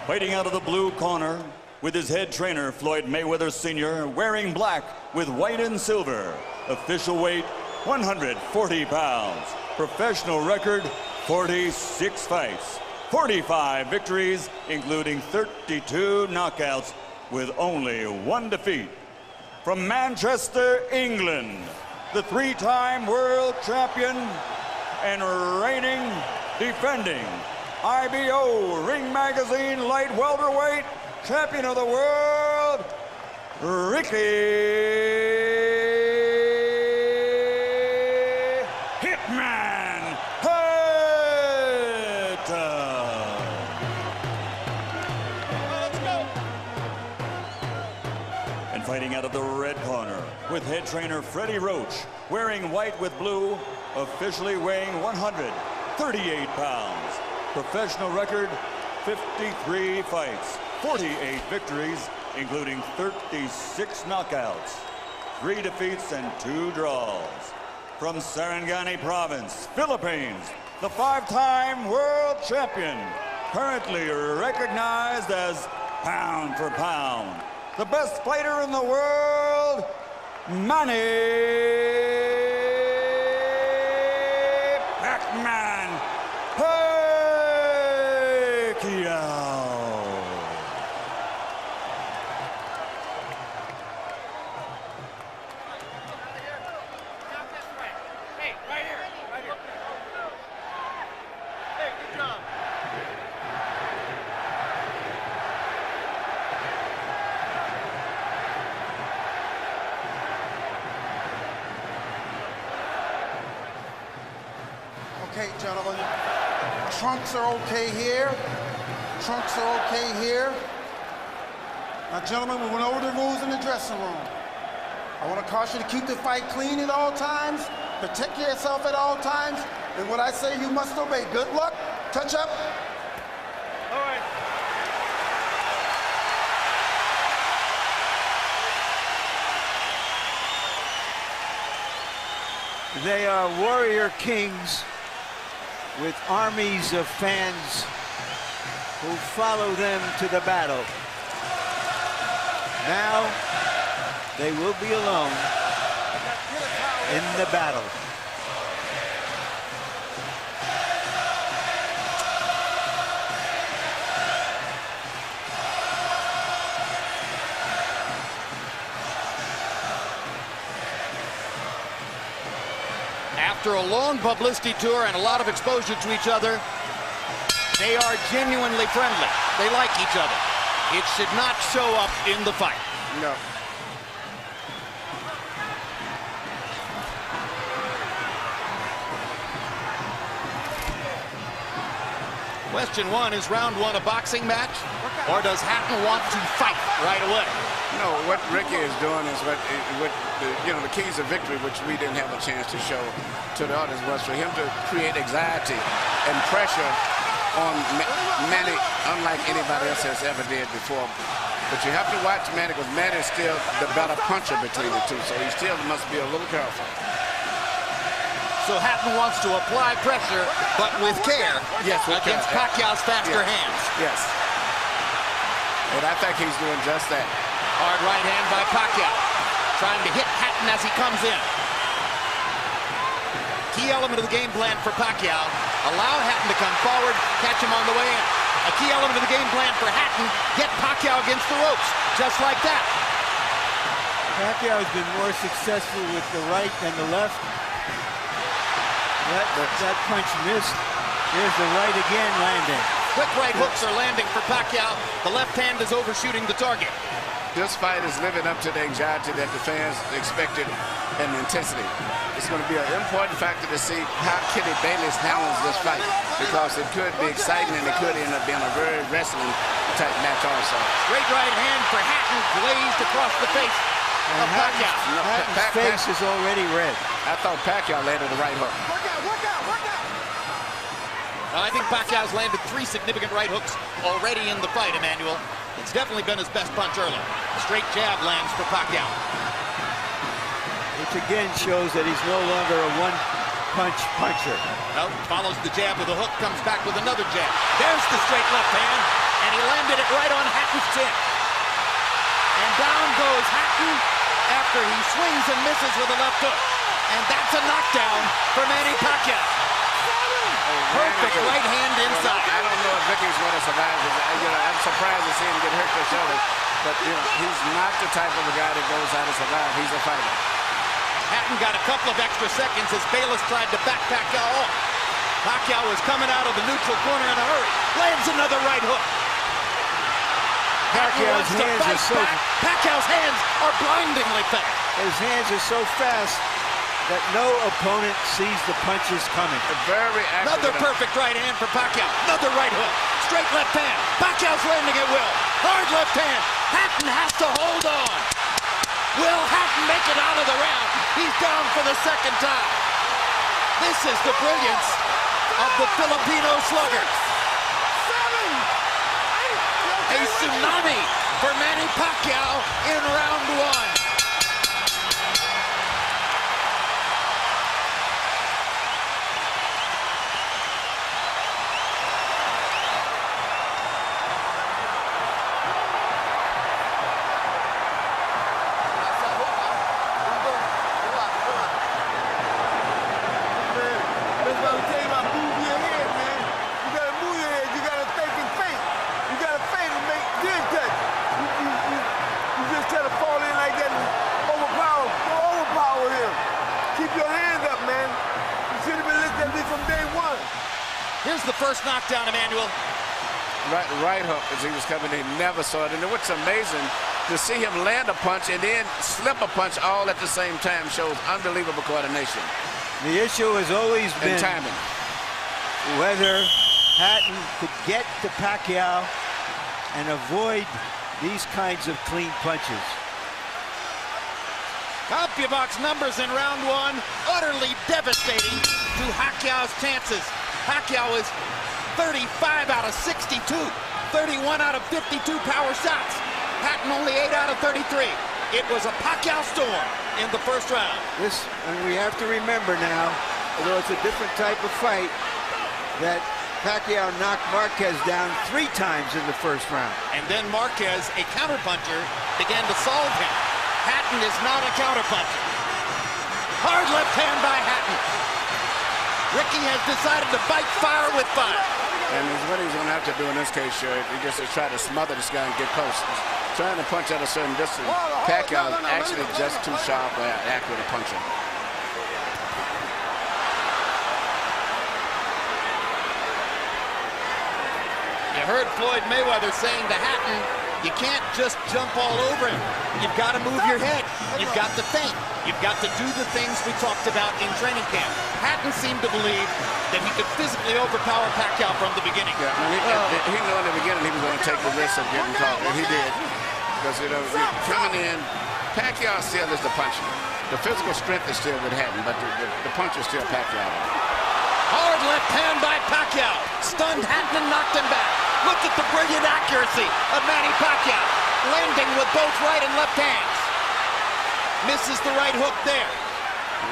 Fighting out of the blue corner with his head trainer, Floyd Mayweather Sr., wearing black with white and silver. Official weight, 140 pounds. Professional record, 46 fights. 45 victories, including 32 knockouts, with only one defeat. From Manchester, England, the three-time world champion and reigning, defending IBO Ring Magazine light welterweight champion of the world, Ricky Hitman Hatton. Let's go. And fighting out of the red corner with head trainer Freddie Roach, wearing white with blue, officially weighing 138 pounds. Professional record, 53 fights, 48 victories, including 36 knockouts, 3 defeats and 2 draws. From Sarangani Province, Philippines, the 5-time world champion, currently recognized as pound for pound, the best fighter in the world, Manny Pacquiao. Hey, right here. Right here. Hey, good job. Okay, gentlemen, trunks are okay here. Trunks are okay here. Now, gentlemen, we went over the rules in the dressing room. I want to caution you to keep the fight clean at all times, protect yourself at all times, and what I say you must obey. Good luck. Touch up. All right. They are warrior kings with armies of fans who follow them to the battle. Now they will be alone in the battle. After a long publicity tour and a lot of exposure to each other, they are genuinely friendly. They like each other. It should not show up in the fight. No. Question one, is round one a boxing match? Or does Hatton want to fight right away? No, what Ricky is doing is what the keys of victory, which we didn't have a chance to show to the others, was for him to create anxiety and pressure on Manny, unlike anybody else has ever did before. But you have to watch Manny, because Manny is still the better puncher between the two, so he still must be a little careful. So Hatton wants to apply pressure, but with care, yes, against Pacquiao's faster hands. Yes. And I think he's doing just that. Hard right hand by Pacquiao, trying to hit Hatton as he comes in. Key element of the game plan for Pacquiao, allow Hatton to come forward, catch him on the way in. A key element of the game plan for Hatton, get Pacquiao against the ropes, just like that. Pacquiao has been more successful with the right than the left. That punch missed. There's the right again landing. Quick right hooks are landing for Pacquiao. The left hand is overshooting the target. This fight is living up to the anxiety that the fans expected and the intensity. It's going to be an important factor to see how Kitty Bayless handles this fight, because it could be exciting and it could end up being a very wrestling type match also. Great right hand for Hatton, glazed across the face of Pacquiao. Hatton's face is already red. I thought Pacquiao landed the right hook. I think Pacquiao's landed 3 significant right hooks already in the fight, Emmanuel. It's definitely been his best punch early. Straight jab lands for Pacquiao. Which again shows that he's no longer a one-punch puncher. Nope, follows the jab with a hook, comes back with another jab. There's the straight left hand. and he landed it right on Hatton's chin. And down goes Hatton after he swings and misses with a left hook. And that's a knockdown for Manny Pacquiao. Perfect right hand inside. I don't know if Ricky's going to survive. I'm surprised to see him get hurt for shoulder. But, he's not the type of a guy that goes out to survive. He's a fighter. Hatton got a couple of extra seconds as Bayless tried to back Pacquiao off. Pacquiao was coming out of the neutral corner in a hurry. Lands another right hook. Pacquiao's hands are so... Pacquiao's hands are blindingly fast. His hands are so fast that no opponent sees the punches coming. Very accurate. Another perfect right hand for Pacquiao. Another right hook. Straight left hand. Pacquiao's landing at will. Hard left hand. Hatton has to hold on. Will Hatton make it out of the round? He's down for the second time. This is the brilliance of the Filipino slugger. A tsunami for Manny Pacquiao in round one. Here's the first knockdown, Emmanuel. Right hook as he was coming in. He never saw it. And what's amazing, to see him land a punch and then slip a punch all at the same time shows unbelievable coordination. The issue has always been timing. Whether Hatton could get to Pacquiao and avoid these kinds of clean punches. CompuBox numbers in round one, utterly devastating to Pacquiao's chances. Pacquiao is 35 out of 62, 31 out of 52 power shots. Hatton only 8 out of 33. It was a Pacquiao storm in the first round. And we have to remember now, although it's a different type of fight, that Pacquiao knocked Marquez down 3 times in the first round. And then Marquez, a counterpuncher, began to solve him. Hatton is not a counterpuncher. Hard left hand by Hatton. Ricky has decided to fight fire with fire. And what he's going to have to do in this case, he just to try to smother this guy and get close. He's trying to punch at a certain distance. Pacquiao is actually just too sharp or accurate a puncher. You heard Floyd Mayweather saying to Hatton, you can't just jump all over him. You've got to move your head. You've got to think. You've got to do the things we talked about in training camp. Hatton seemed to believe that he could physically overpower Pacquiao from the beginning. Yeah, he knew in the beginning he was going to take the risk of getting caught, and he did. Because, coming in, Pacquiao still is the puncher. The physical strength is still with Hatton, but the punch is still Pacquiao. Hard left hand by Pacquiao. Stunned Hatton and knocked him back. Look at the brilliant accuracy of Manny Pacquiao. Landing with both right and left hands. Misses the right hook there.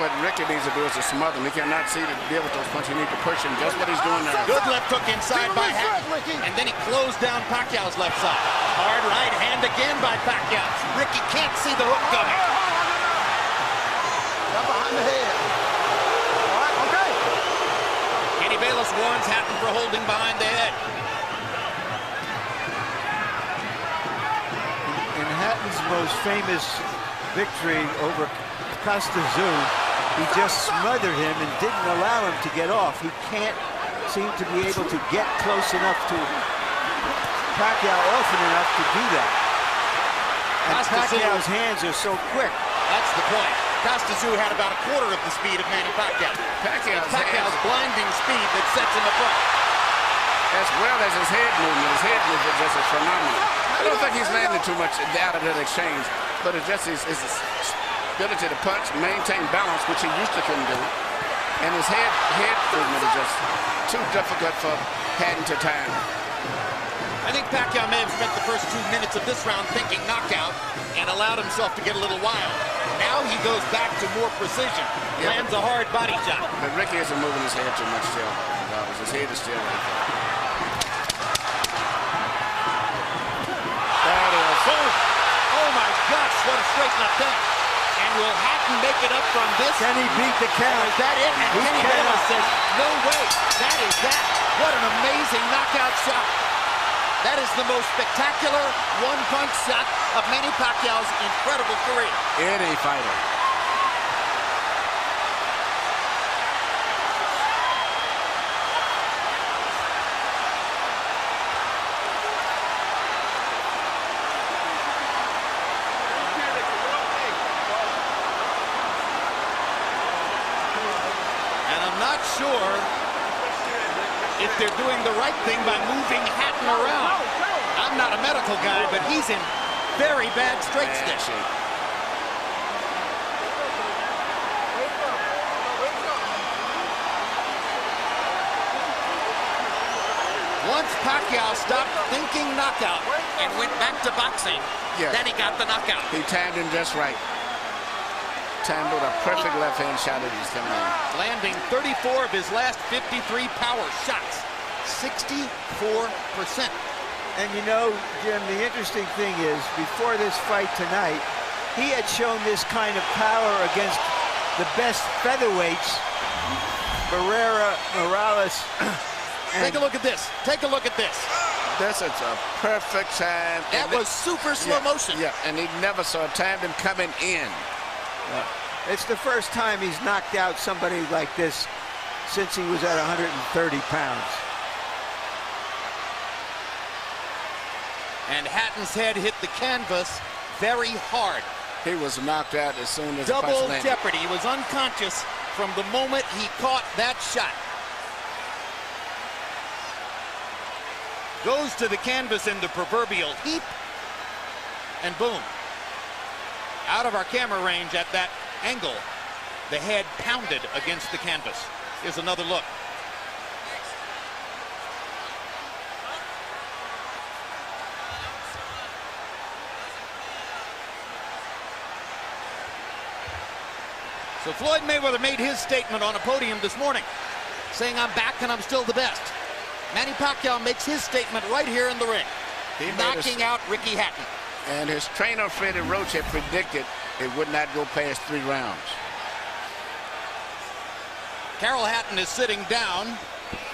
What Ricky needs to do is to smother him. He cannot see to deal with those punches. He needs to push him. Just what he's doing now. Good left hook inside by Hatton. And then he closed down Pacquiao's left side. Hard right hand again by Pacquiao. Ricky can't see the hook coming. Got behind the head. All right, okay. Kenny Bayless warns Hatton for holding behind the head. In Hatton's most famous victory over Costa, he just smothered him and didn't allow him to get off. He can't seem to be able to get close enough to Pacquiao often enough to do that. And Pacquiao's hands are so quick. That's the point. Costa had about a quarter of the speed of Manny Pacquiao. Pacquiao's blinding speed that sets him apart. As well as his head movement. His head movement just is phenomenal. I don't think he's landing too much out of that exchange, but it's just his ability to punch, maintain balance, which he used to couldn't do. And his head movement is just too difficult for Hatton to time. I think Pacquiao may have spent the first 2 minutes of this round thinking knockout and allowed himself to get a little wild. Now he goes back to more precision, lands a hard body shot. But Ricky isn't moving his head too much still. His head is still right there. straight left hand. And will Hatton make it up from this? Can he beat the count? Is that it? And He Kenny cannot. Bayless says, no way. That is that. What an amazing knockout shot. That is the most spectacular one-punch shot of Manny Pacquiao's incredible career. Any fighter. And I'm not sure if they're doing the right thing by moving Hatton around. I'm not a medical guy, but he's in very bad straight stitch. Once Pacquiao stopped thinking knockout and went back to boxing, then he got the knockout. He timed him just right. Timed with a perfect left-hand shot as he's coming in. Landing 34 of his last 53 power shots. 64%. And you know, Jim, the interesting thing is, before this fight tonight, he had shown this kind of power against the best featherweights, Barrera, Morales. Take a look at this. Take a look at this. This is a perfect time. That was super slow motion. Yeah, and he never saw it. Timed him coming in. It's the first time he's knocked out somebody like this since he was at 130 pounds. And Hatton's head hit the canvas very hard. He was knocked out as soon as the punch Double landed. jeopardy. He was unconscious from the moment he caught that shot. Goes to the canvas in the proverbial heap, and boom. Out of our camera range at that angle, the head pounded against the canvas. Here's another look. So Floyd Mayweather made his statement on a podium this morning, saying, I'm back and I'm still the best. Manny Pacquiao makes his statement right here in the ring, knocking out Ricky Hatton. And his trainer, Freddie Roach, had predicted it would not go past 3 rounds. Carol Hatton is sitting down.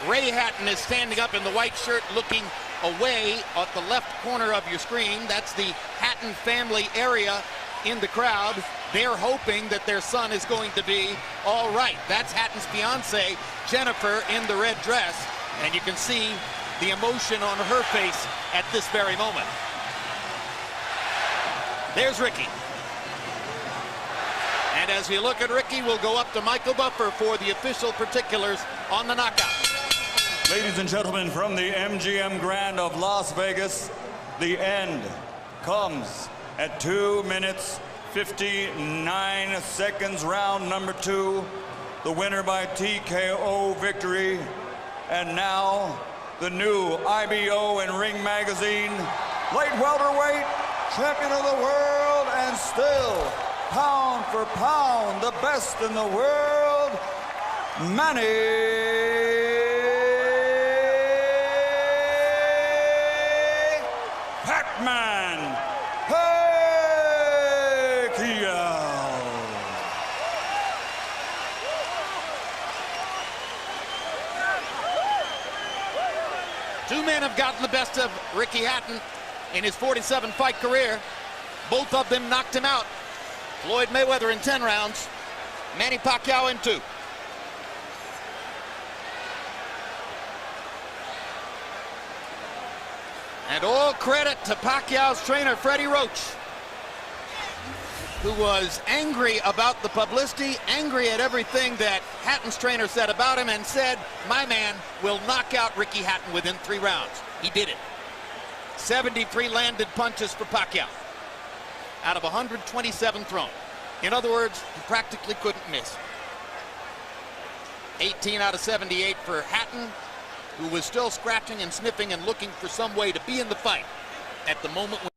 Ray Hatton is standing up in the white shirt looking away at the left corner of your screen. That's the Hatton family area in the crowd. They're hoping that their son is going to be all right. That's Hatton's fiance, Jennifer, in the red dress. And you can see the emotion on her face at this very moment. There's Ricky. And as we look at Ricky, we'll go up to Michael Buffer for the official particulars on the knockout. Ladies and gentlemen, from the MGM Grand of Las Vegas, the end comes at 2 minutes, 59 seconds, round number 2. The winner by TKO victory. And now, the new IBO and Ring Magazine light welterweight champion of the world, and still, pound for pound, the best in the world, Manny Pacquiao. Two men have gotten the best of Ricky Hatton in his 47-fight career. Both of them knocked him out. Floyd Mayweather in 10 rounds, Manny Pacquiao in 2. And all credit to Pacquiao's trainer, Freddie Roach, who was angry about the publicity, angry at everything that Hatton's trainer said about him, and said, my man will knock out Ricky Hatton within 3 rounds. He did it. 73 landed punches for Pacquiao out of 127 thrown. In other words, he practically couldn't miss. 18 out of 78 for Hatton, who was still scratching and sniffing and looking for some way to be in the fight at the moment when